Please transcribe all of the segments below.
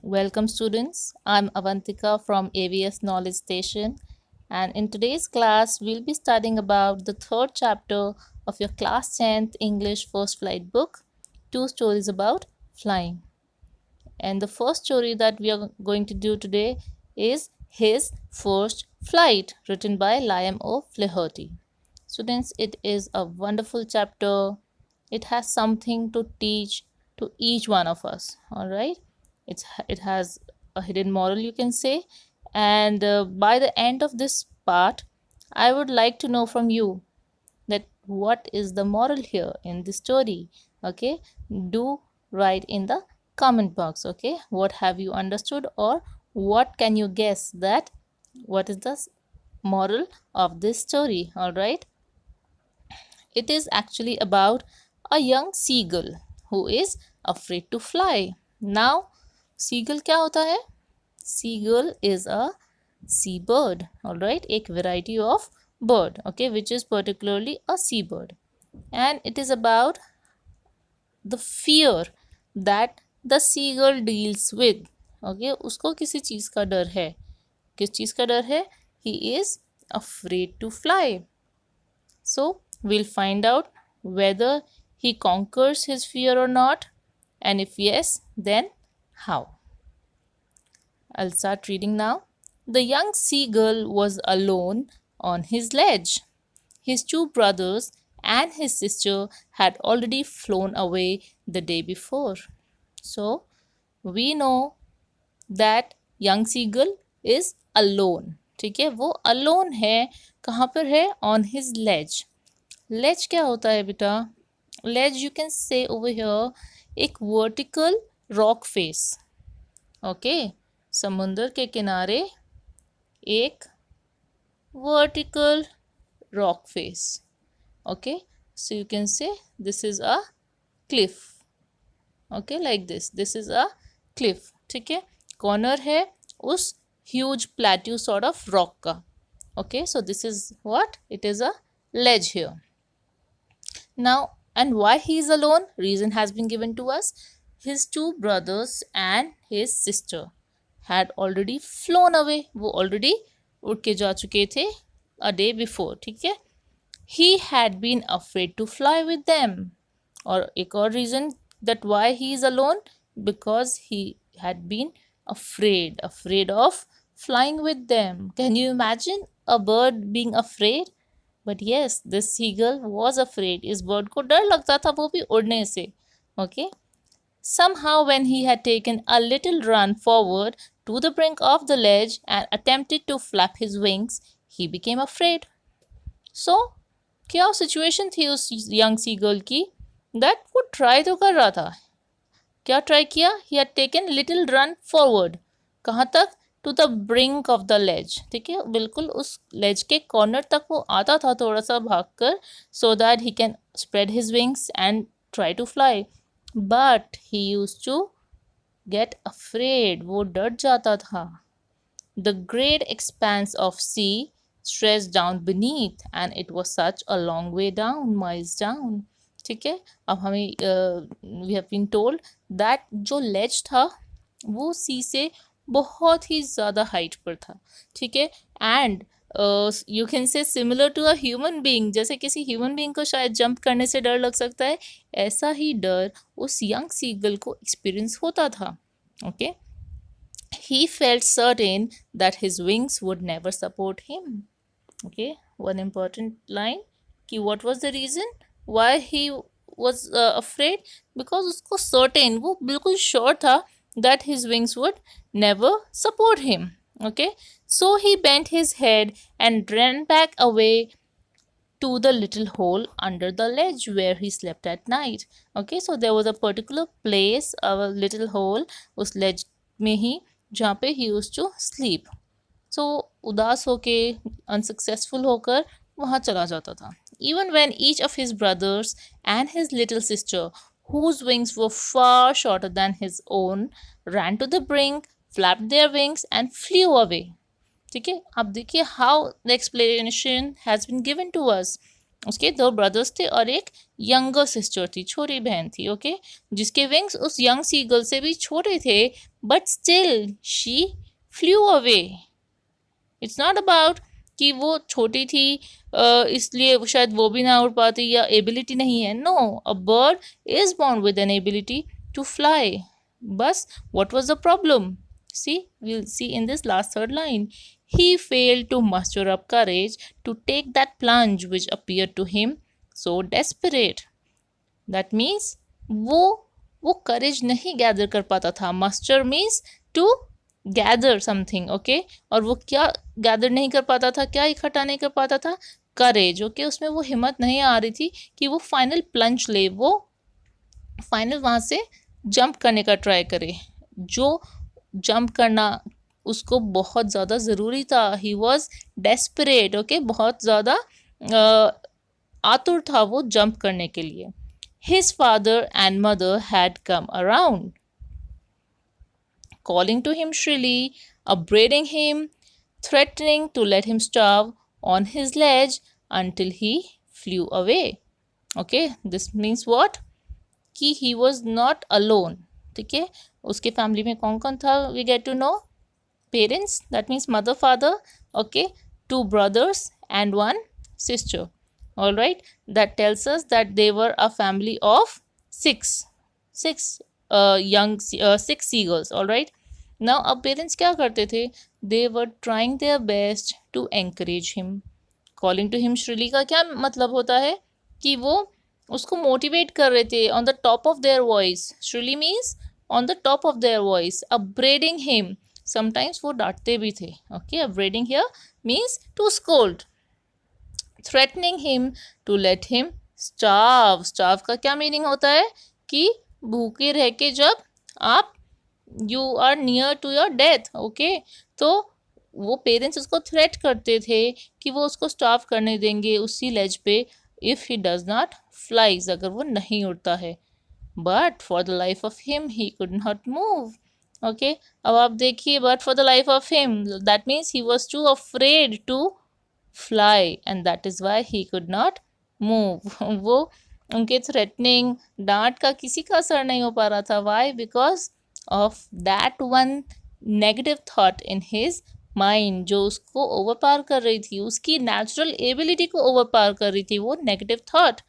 Welcome, students. I'm Avantika from AVS Knowledge Station, and in today's class, we'll be studying about the third chapter of your class 10th English First Flight book, Two Stories About Flying. And the first story that we are going to do today is His First Flight, written by Liam O'Flaherty. Students, it is a wonderful chapter. It has something to teach to each one of us. All right, it has a hidden moral, you can say. And by the end of this part, I would like to know from you that what is the moral here in the story. Okay, do write in the comment box. Okay, what have you understood, or what can you guess that what is the moral of this story? All right, it is actually about a young seagull who is afraid to fly. Now, seagull क्या होता है? Seagull is a seabird, all right, एक variety of bird, okay, which is particularly a seabird. And it is about the fear that the seagull deals with. Okay, उसको किसी चीज़ का डर है. किस चीज़ का डर है? He is afraid to fly. So, we'll find out whether he conquers his fear or not, and if yes, then how. I'll start reading now. The young seagull was alone on his ledge. His two brothers and his sister had already flown away the day before. So, we know that young seagull is alone. ठीक है, वो alone है. कहाँ पर है? On his ledge. Ledge क्या होता है बेटा? Ledge you can say over here एक vertical rock face. Okay, समुंदर के किनारे एक vertical rock face. Okay, so you can say this is a cliff. Okay, like this is a cliff. ठीक है, corner है उस huge plateau sort of rock का. Okay, so this is what? It is a ledge here. Now, and why he is alone? Reason has been given to us. His two brothers and his sister had already flown away. वो already उड़ के जा चुके थे a day before. ठीक है, he had been afraid to fly with them. और एक और reason that why he is alone, because he had been afraid of flying with them. Can you imagine a bird being afraid? But yes, this seagull was afraid. इस bird को डर लगता था, वो भी उड़ने से. Okay. Somehow, when he had taken a little run forward to the brink of the ledge and attempted to flap his wings, he became afraid. So, क्या सिचुएशन थी उस यंग सीगर्ल की? दैट वो ट्राई तो कर रहा था. क्या ट्राई किया? He had taken little run forward. कहाँ तक? To the brink of the ledge. ठीक है, बिल्कुल उस लेज के कॉर्नर तक वो आता था थोड़ा सा भागकर, so that he can spread his wings and try to fly. But he used to get afraid. वो डर जाता था. The great expanse of sea stretched down beneath and it was such a long way down, miles down. ठीक है, अब हमें we have been told that जो ledge था वो सी से बहुत ही ज़्यादा हाइट पर था. ठीक है, and you can say similar to a human being. जैसे किसी ह्यूमन बीइंग को शायद जंप करने से डर लग सकता है, ऐसा ही डर उस यंग सीगल को एक्सपीरियंस होता था. Okay, he felt certain that his wings would never support him. Okay, one important line कि what was the reason why he was afraid? Because उसको certain, वो बिल्कुल sure था that his wings would never support him. Okay, so he bent his head and ran back away to the little hole under the ledge where he slept at night. Okay, so there was a particular place, a little hole उस ledge में ही जहाँ पे he used to sleep. So उदास होके unsuccessful होकर वहाँ चला जाता था. Even when each of his brothers and his little sister, whose wings were far shorter than his own, ran to the brink, flapped their wings and flew away. ठीक है, अब देखिए how the explanation has been given to us. उसके 2 brothers थे और एक younger sister थी, छोटी बहन थी, ओके, जिसके विंग्स उस यंग सीगल से भी छोटे थे, but still she flu away. It's not about कि वो छोटी थी इसलिए शायद वो भी ना उड़ पाती या एबिलिटी नहीं है। No, a bird is born with an ability to fly. बस what was the problem? See, we'll see in this last third line. He failed to muster up courage to take that plunge which appeared to him so desperate. That means वो करेज नहीं gather कर पाता था। Muster means to gather something, okay, और वो क्या gather नहीं कर पाता था, क्या इकट्ठा नहीं कर पाता था? करेज, ओके, उसमें वो हिम्मत नहीं आ रही थी कि वो फाइनल प्लंज ले, वो फाइनल वहाँ से जंप करने का ट्राई करे। जो जंप करना उसको बहुत ज़्यादा ज़रूरी था। ही वॉज डेस्परेट, ओके, बहुत ज़्यादा आतुर था वो जंप करने के लिए। His father and mother had come around, calling to him shrilly, upbraiding him, threatening to let him starve on his ledge until he flew away. Okay, this means what? कि he was not alone. ठीक है, उसके family में कौन कौन था? We get to know parents, that means mother, father, okay, 2 brothers and 1 sister. All right, that tells us that they were a family of 6 6 seagulls. All right, now अब parents क्या करते थे? They were trying their best to encourage him. Calling to him shrilly का क्या मतलब होता है? कि वो उसको मोटिवेट कर रहे थे on the top of their voice. Shrilly means on the top of their voice. Upbraiding him, sometimes वो डांटते भी थे, okay. Upbraiding here means to scold. Threatening him to let him starve. Starve का क्या meaning होता है? कि भूखे रह के जब आप you are near to your death, okay, तो वो पेरेंट्स उसको थ्रेट करते थे कि वो उसको स्टार्व करने देंगे उसी लेज पे if he does not flies, अगर वो नहीं उड़ता है। But for the life of him he could not move. Okay, अब आप देखिए, but for the life of him, that means he was too afraid to fly and that is why he could not move. वो उनके threatening डांट का किसी का असर नहीं हो पा रहा था। Why? Because of that one negative thought in his mind, जो उसको ओवरपावर कर रही थी, उसकी नेचुरल एबिलिटी को ओवरपावर कर रही थी, वो negative thought.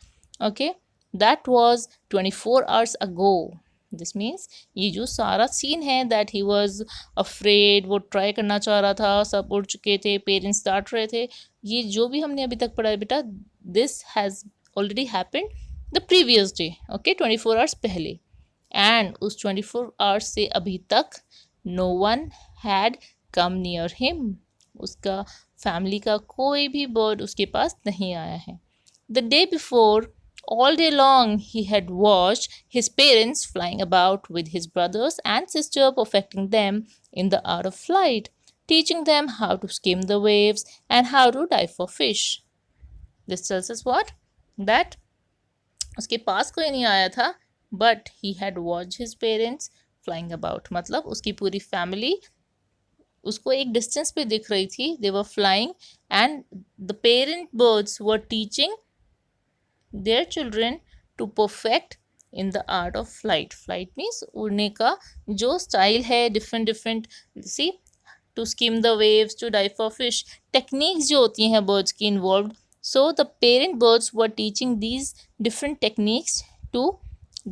Okay, that was 24 hours ago. This means ये जो सारा सीन है दैट ही वॉज अफ्रेड, वो ट्राई करना चाह रहा था, सब उड़ चुके थे, पेरेंट्स डांट रहे थे, ये जो भी हमने अभी तक पढ़ा है बेटा, this has already happened the previous day, okay, 24 hours पहले। एंड उस 24 आवर्स से अभी तक no one had come near him, उसका फैमिली का कोई भी बर्ड उसके पास नहीं आया है। The day before, all day long he had watched his parents flying about with his brothers and sister, perfecting them in the art of flight, teaching them how to skim the waves and how to dive for fish. This tells us what? That उसके पास कोई नहीं आया था, but he had watched his parents flying about. मतलब उसकी पूरी family उसको एक डिस्टेंस पे दिख रही थी, they were flying and the parent birds were teaching their children to perfect in the art of flight. Flight means उड़ने का जो स्टाइल है, different different, see, to skim the waves, to dive for fish, techniques जो होती हैं birds की involve. So the parent birds were teaching these different techniques to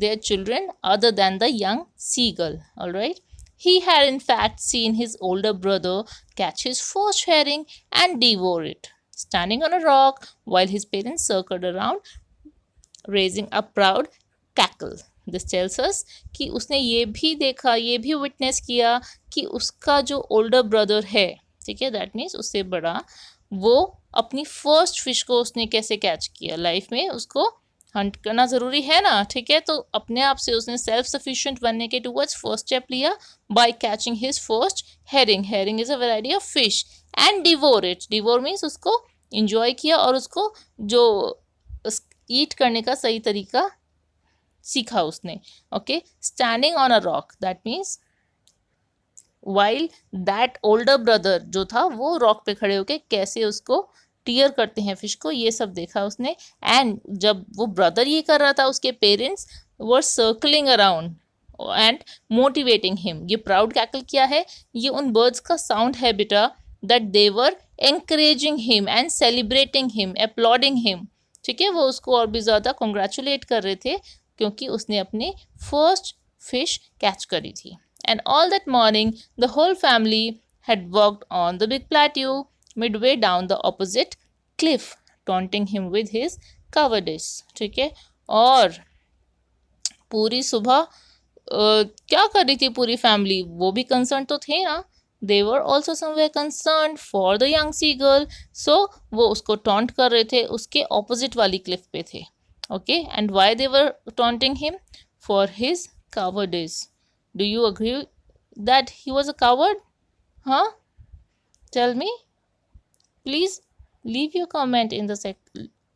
their children other than the young seagull. All right, he had in fact seen his older brother catch his first herring and devour it, standing on a rock while his parents circled around raising a proud cackle. This tells us कि उसने ये भी देखा, ये भी witness किया कि उसका जो ओल्डर ब्रदर है, ठीक है, दैट मीन्स उससे बड़ा, वो अपनी फर्स्ट फिश को उसने कैसे कैच किया। लाइफ में उसको हंट करना ज़रूरी है ना, ठीक है, तो अपने आप से उसने सेल्फ सफिशिएंट बनने के टूवर्ड्स फर्स्ट स्टेप लिया by catching his first herring. Herring is a variety of fish and devour it. Devour means उसको इंजॉय किया और उसको जो ईट करने का सही तरीका सीखा उसने. Okay, standing on a rock, that means while that older brother जो था वो रॉक पे खड़े होके कैसे उसको टीयर करते हैं फिश को, ये सब देखा उसने। एंड जब वो ब्रदर ये कर रहा था, उसके parents were circling around and motivating him. ये प्राउड कैकल क्या है? ये उन बर्ड्स का साउंड है बेटा, that they were encouraging him and celebrating him, applauding him। ठीक है, वो उसको और भी ज़्यादा कॉन्ग्रेचुलेट कर रहे थे क्योंकि उसने अपनी फर्स्ट फिश कैच करी थी। And all that morning the whole family had walked on the big plateau midway down the opposite cliff, taunting him with his cowardice। ठीक है, और पूरी सुबह क्या कर रही थी पूरी फैमिली? वो भी कंसर्न तो थे ना, they were also somewhere concerned for the young seagull। so वो उसको टॉन्ट कर रहे थे, उसके ऑपोजिट वाली क्लिफ पे थे। Okay, and why they were taunting him? for his cowardice। do you agree that he was a coward? huh? tell me, please leave your comment in the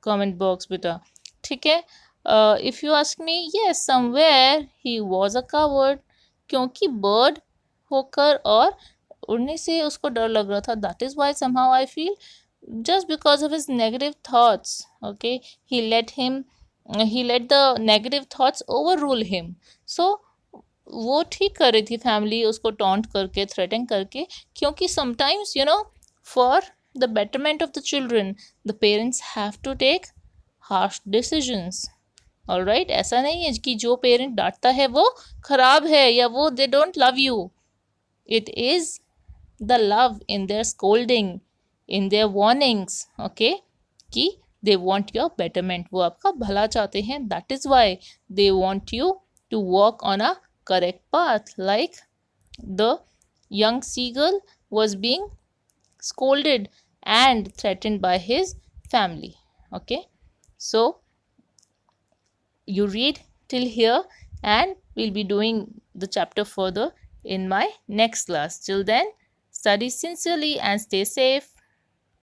comment box बेटा। ठीक है, if you ask me, yes, somewhere he was a coward, क्योंकि bird होकर और उड़ने से उसको डर लग रहा था। That is why somehow I feel just because of his negative thoughts, okay, he let the negative thoughts overrule him। so वो ठीक कर रही थी फैमिली उसको टॉन्ट करके, थ्रेटन करके, क्योंकि sometimes you know for the betterment of the children the parents have to take harsh decisions. Alright, ऐसा नहीं है कि जो पेरेंट डांटता है वो खराब है या वो they don't love you. It is the love in their scolding, in their warnings, okay, कि they want your betterment, वो आपका भला चाहते हैं। that is why they want you to walk on a correct path, like the young seagull was being scolded and threatened by his family। okay, so you read till here and we'll be doing the chapter further in my next class. Till then, study sincerely and stay safe.